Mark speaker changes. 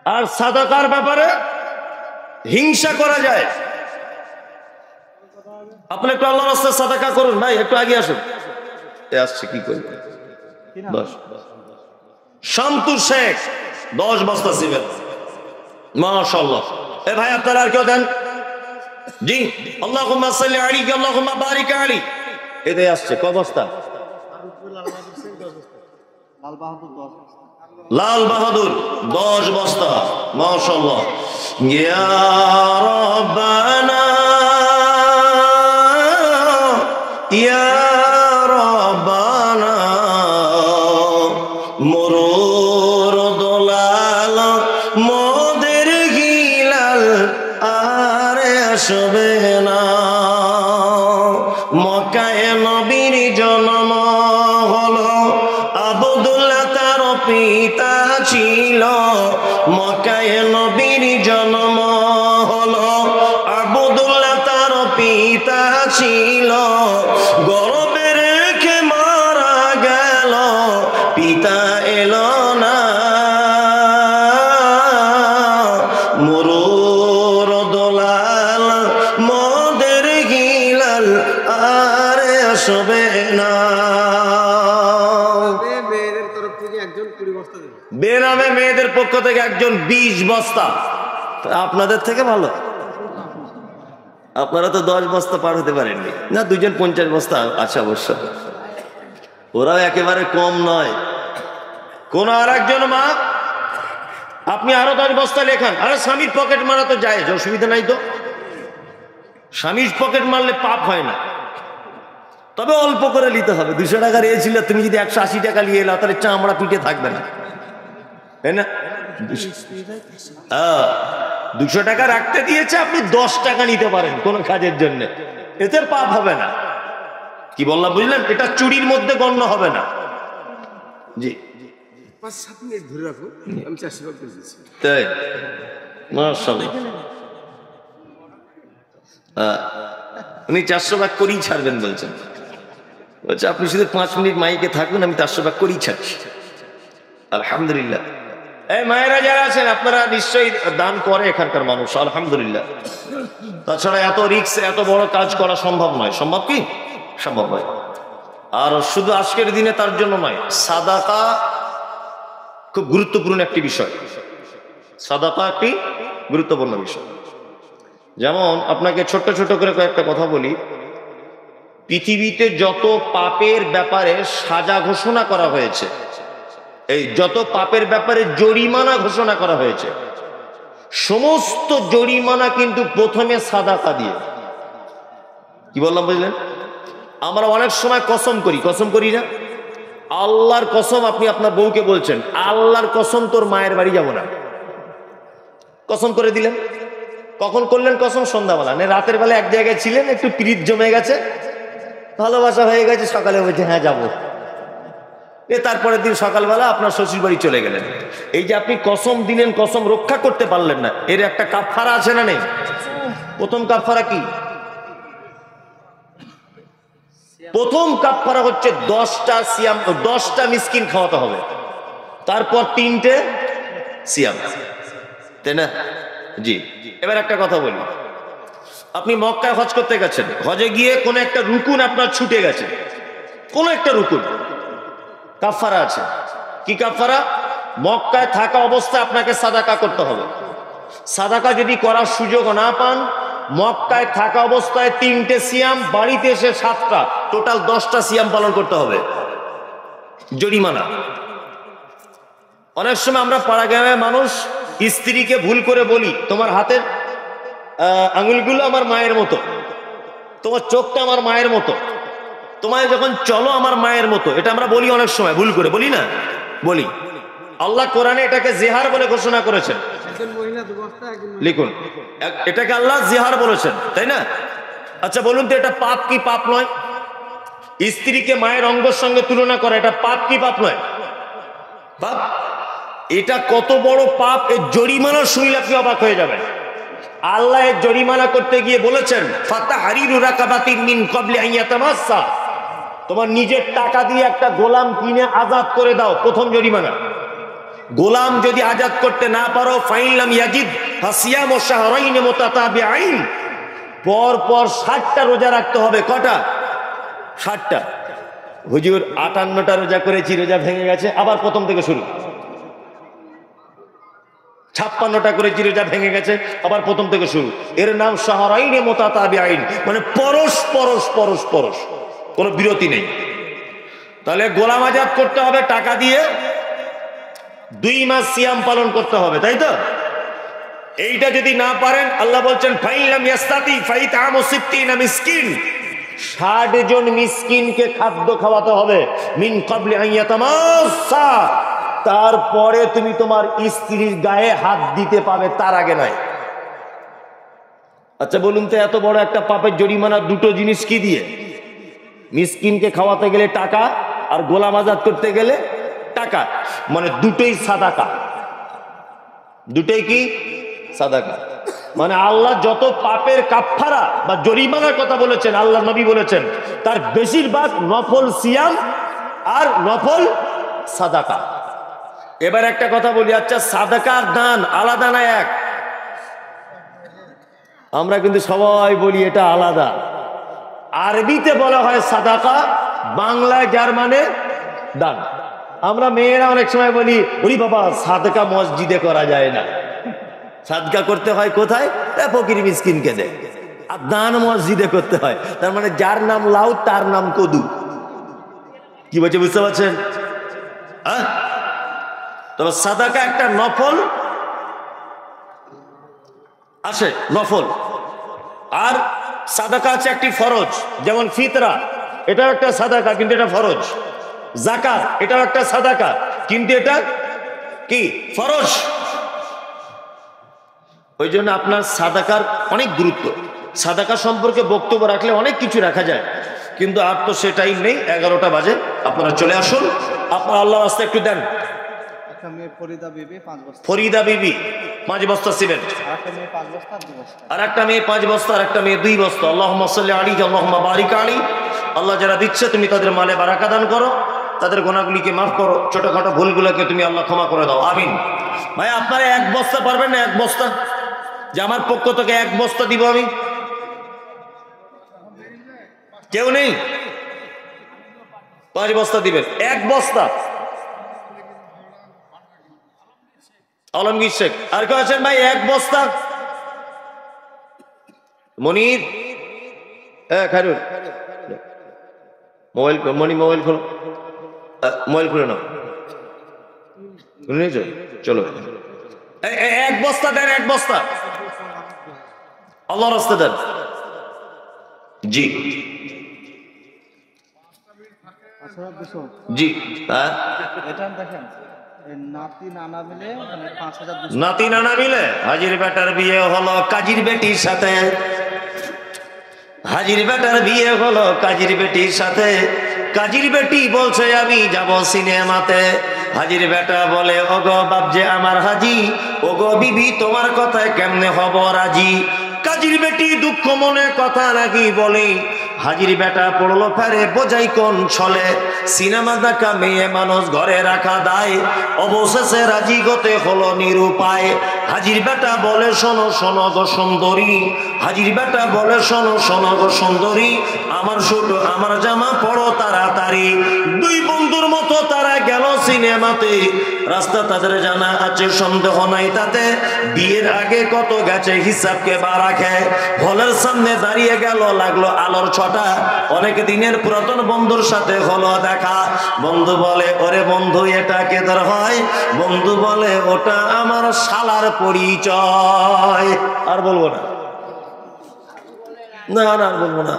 Speaker 1: আর সাদাকার ব্যাপারে হিংসা করা যায়। আপনি একটু আল্লাহর রাস্তায় সাদাকা করুন ভাই, একটু আগে আসুন। আসছে কি করবে বস। শামতুর শেখ 10 বস্তা সিমেন্ট, মাশাআল্লাহ। এ ভাই আপনারা আর কেউ দেন? জি, আল্লাহুম্মা সাল্লি আলাইহি আল্লাহুম্মা বারিক আলাইহি। এটাই আসছে ক বস্তা? লাল বাহাদুর 10 বস্তা, মাশাআল্লাহ। ইয়া রাব্বানা ইয়া রাব্বানা মরুর দোলাল মোদের গিলাল আর আসবে না। মক্কায় নবীর জন্ম হলো, আব্দুল্লাহ তার পিতা ছিল। মক্কায় নবীর জন্ম হলো, আব্দুল্লাহ তার পিতা ছিল। গর্ভে রেখে মারা গেল, পিতা এলো না। মরুর দোলাল মোদের গিলাল আর আসবে না। বেনামে মেয়েদের পক্ষ থেকে একজন 20 বস্তা। আপনাদের থেকে ভালো, আপনারা তো 10 বস্তা পার হতে পারেননি না, দুজন 50 বস্তা আছে অবশ্য। ওরাও একেবারে কম নয়। কোন আর একজন মা আপনি আরো 10 বস্তা লেখান। আরে স্বামীর পকেট মারা তো যায়, অসুবিধা নাই তো। স্বামীর পকেট মারলে পাপ হয় না, তবে অল্প করে নিতে হবে। 200 টাকা নিয়েছিল, তুমি যদি 180 টাকা নিয়ে এলো তাহলে চামড়া পিঠে থাকবে না, তাই না? 200 টাকা রাখতে দিয়েছে, আপনি 10 টাকা নিতে পারেন কোন কাজের জন্য, এতে পাপ হবে না। কি বললাম বুঝলেন? এটা চুরির মধ্যে গণ্য হবে না। জি
Speaker 2: 5-7 মিনিট ধরে রাখো, আমি 400 ভাগ করে দিচ্ছি।
Speaker 1: তাই মাশাআল্লাহ। উনি 400 ভাগ করেই ছাড়বেন বলছেন। বলছে আপনি শুধু 5 মিনিট মাইকে থাকুন, আমি 400 ভাগ করেই ছাড়ছি। আলহামদুলিল্লাহ। এই মায়েরা যারা আছেন আপনারা নিশ্চয়ই দান করে এখানকার মানুষ, আলহামদুলিল্লাহ। তাছাড়া এত রিস্ক, এত বড় কাজ করা সম্ভব নয়। সম্ভব কি? সম্ভব নয়। আর শুধু আজকের দিনে তার জন্য নয়, সাদাকা খুব গুরুত্বপূর্ণ একটি বিষয়। সাদাকা একটি গুরুত্বপূর্ণ বিষয়। যেমন আপনাকে ছোট্ট ছোট করে কয়েকটা কথা বলি। পৃথিবীতে যত পাপের ব্যাপারে সাজা ঘোষণা করা হয়েছে, এই যত পাপের ব্যাপারে জরিমানা ঘোষণা করা হয়েছে, সমস্ত জরিমানা কিন্তু প্রথমে সাদাকা দিয়ে। কি বললাম বুঝলেন? আমরা অনেক সময় কসম করি না? আল্লাহর কসম, আপনি আপনার বউকে বলছেন আল্লাহর কসম তোর মায়ের বাড়ি যাব না, কসম করে দিলেন। কখন করলেন কসম? সন্ধ্যাবেলা, না রাতের বেলা এক জায়গায় ছিলেন, একটু প্রীত জমে গেছে, ভালোবাসা হয়ে গেছে, সকালে বলছে হ্যাঁ যাবো। তারপরের দিন সকালবেলা আপনার শ্বশুর বাড়ি চলে গেলেন। এই যে আপনি কসম দিলেন, কসম রক্ষা করতে পারলেন না, এর একটা কাফারা আছে না নেই? প্রথম কাফারা কি? প্রথম কাফারা হচ্ছে 10টা সিয়াম, 10টা মিসকিন খাওয়াতে হবে, তারপর 3টে সিয়াম, তাই না? জি। এবার একটা কথা বলি, আপনি মক্কায় হজ করতে গেছেন, হজে গিয়ে কোন একটা রুকুন আপনার ছুটে গেছে, কোন একটা রুকুন, কাফারা আছে। কি কাফারা? মক্কায় থাকা অবস্থায় আপনাকে সাদাকা করতে হবে। সাদাকা যদি করার সুযোগ না পান, মক্কায় থাকা অবস্থায় 3টে সিয়াম, বাড়িতে এসে 7টা, টোটাল 10টা সিয়াম পালন করতে হবে, জরিমানা। অনেক সময় আমরা পাড়া গ্রামের মানুষ স্ত্রীকে ভুল করে বলি তোমার হাতের আঙুলগুলো আমার মায়ের মতো, তোমার চোখটা আমার মায়ের মতো, তোমায় যখন চলো আমার মায়ের মতো। এটা আমরা বলি অনেক সময়, ভুল করে বলি না? বলি। আল্লাহ কোরআনে এটাকে জিহার বলে ঘোষণা করেছেন। লিখুন, এটাকে আল্লাহ জিহার বলেছেন, তাই না? আচ্ছা বলুন তো, এটা পাপ কি পাপ নয়? স্ত্রীকে মায়ের অঙ্গের সঙ্গে তুলনা করা, এটা পাপ কি পাপ নয়? পাপ। এটা কত বড় পাপ, এর জরিমানা শুনলে আপনি অবাক হয়ে যাবেন। আল্লাহ এর জরিমানা করতে গিয়ে বলেছেন ফাতাহরিরু রাকাবাতিন মিন ক্বাবলি আন ইয়াতামাসসা, তোমার নিজের টাকা দিয়ে একটা গোলাম কিনে আজাদ করে দাও, প্রথম জরিমানা। গোলাম যদি আজাদ করতে না পারো ফাইনলাম ইয়াজিদ ফাসিয়ামু শাহরাইন মুতাতাবিআইন, পর পর 60টা রোজা রাখতে হবে। কটা? 60টা। হুজুর 58টা রোজা করেছি, রোজা ভেঙে গেছে, আবার প্রথম থেকে শুরু। 56টা করেছি, রোজা ভেঙে গেছে, আবার প্রথম থেকে শুরু। এর নাম শাহরাইন মুতাতাবিআইন, মানে পরশ পরশ পরশ পরশ, কোনো বিরতি নেই। তাহলে গোলাম আজাদ করতে হবে টাকা দিয়ে, 2 মাস সিয়াম পালন করতে হবে, তাই তো? এইটা যদি না পারেন, আল্লাহ বলছেন ফাইলাম ইয়াস্তাতি ফাইতামু 60 মিসকিন, 60 জন মিসকিনকে খাদ্য খাওয়াতে হবে। মিন ক্বাবলি আন ইয়াতামাসসা, তারপরে তুমি তোমার স্ত্রীর গায়ে হাত দিতে পাবে, তার আগে নয়। আচ্ছা বলুন তো, এত বড় একটা পাপের জরিমানা দুটো জিনিস কি দিয়ে? মিসকিনকে খাওয়াতে গেলে টাকা, আর গোলাম আজাদ করতে গেলে টাকা, মানে দুটোই সাদাকা। দুটোই কি? সাদাকা। মানে আল্লাহ যত পাপের কাফফারা বা জরিমানার কথা বলেছেন, আল্লাহ নবী বলেছেন, তার বেশিরভাগ নফল সিয়াম আর নফল সাদাকা। এবার একটা কথা বলি, আচ্ছা সাদাকার দান আলাদা না এক? আমরা কিন্তু সবাই বলি এটা আলাদা। আরবিতে বলা হয় সাদাকা, বাংলায় যার মানে দান। আমরা মেয়েরা অনেক সময় বলি, ওরে বাবা সাদকা মসজিদে করা যায় না, সাদকা করতে হয় কোথায়? ফকির মিসকিনকে দে। আর দান মসজিদে করতে হয়, তার মানে যার নাম লাউ তার নাম কদু। কি বলছে বুঝতে পারছেন? তবে সাদাকা একটা নফল আছে, নফল, আর সাদাকা আছে একটি ফরজ। যেমন ফিতরা, এটাও একটা সাদাকা কিন্তু এটা ফরজ। যাকাত, এটাও একটা সাদাকা কিন্তু এটা কি? ফরজ। ওই জন্য আপনার সাদাকার অনেক গুরুত্ব। সাদাকা সম্পর্কে বক্তব্য রাখলে অনেক কিছু রাখা যায়, কিন্তু আর তো সেটাই নেই। 11টা বাজে, আপনারা চলে আসুন। আপনার আল্লাহর রাস্তায় একটু দেন। ফরিদা বিবি 5 বস্তা সিমেন্ট, আর একটা মেয়ে 5 বস্তা, আর একটা মেয়ে 2 বস্তা। আল্লাহুম্মা সাল্লি আলাইহি আল্লাহুম্মা বারিক আলাইহি। আল্লাহ যারা দিচ্ছে তুমি তাদের মালে বারাকা দান করো, তাদের গুনাহগুলিকে মাফ করো, ছোটখাটো ভুলগুলোকে তুমি আল্লাহ ক্ষমা করে দাও, আমিন। ভাই আপনারা 1 বস্তা পারবেন না? 1 বস্তা, যে আমার পক্ষ থেকে 1 বস্তা দিব আমি? কেউ নেই? 5 বস্তা দিবেন, 1 বস্তা। আলমগীর শেখ, আর কেউ আছেন ভাই? 1 বস্তা। মনির, খায়রুল, মোবাইল মনি, মোবাইল খোলো, মোবাইল খুলে নাও। চলো 1 বস্তা দেন, 1 বস্তা আল্লাহর রাস্তায় দেন। জি জি, হ্যাঁ। নাতি নানা মিলে হাজির বেটার বিয়ে হলো কাজীর বেটির সাথে, হাজির বেটার বিয়ে হলো কাজীর বেটির সাথে। কাজীর বেটি বলছে আমি যাব সিনেমাতে। হাজির বেটা বলে, ওগো বাপ যে আমার হাজি, ওগো বিবি তোমার কথায় কেমনে হব রাজি। কাজীর বেটি দুঃখ মনে কথা নাকি বলে, হাজির বেটা পড়লো ফেরে বোঝাই কোন ছলে। সিনেমা দেখা মেয়ে মানুষ ঘরে রাখা দায়, অবশেষে রাজি হতে হলো নিরুপায়। হাজির বেটা বলে শোনো শোনো গো সুন্দরী, হাজির বেটা বলে শোনো শোনো গো সুন্দরী, আমার ছোট আমার জামা পড়ো তাড়াতাড়ি। 2 বন্ধুর মতো তারা গেল সিনেমাতে, রাস্তা তাদের জানা আছে সন্দেহ নাই তাতে। বিয়ের আগে কত গেছে হিসাবকে বা রাখে। হলের সামনে দাঁড়িয়ে গেল, লাগলো আলোর ছটা। অনেক দিনের পুরাতন বন্ধুর সাথে হলো দেখা। বন্ধু বলে, ওরে বন্ধু এটা কেদার হয়? বন্ধু বলে, ওটা আমার শালার পরিচয়। আর বলবো না, না আর বলবো না।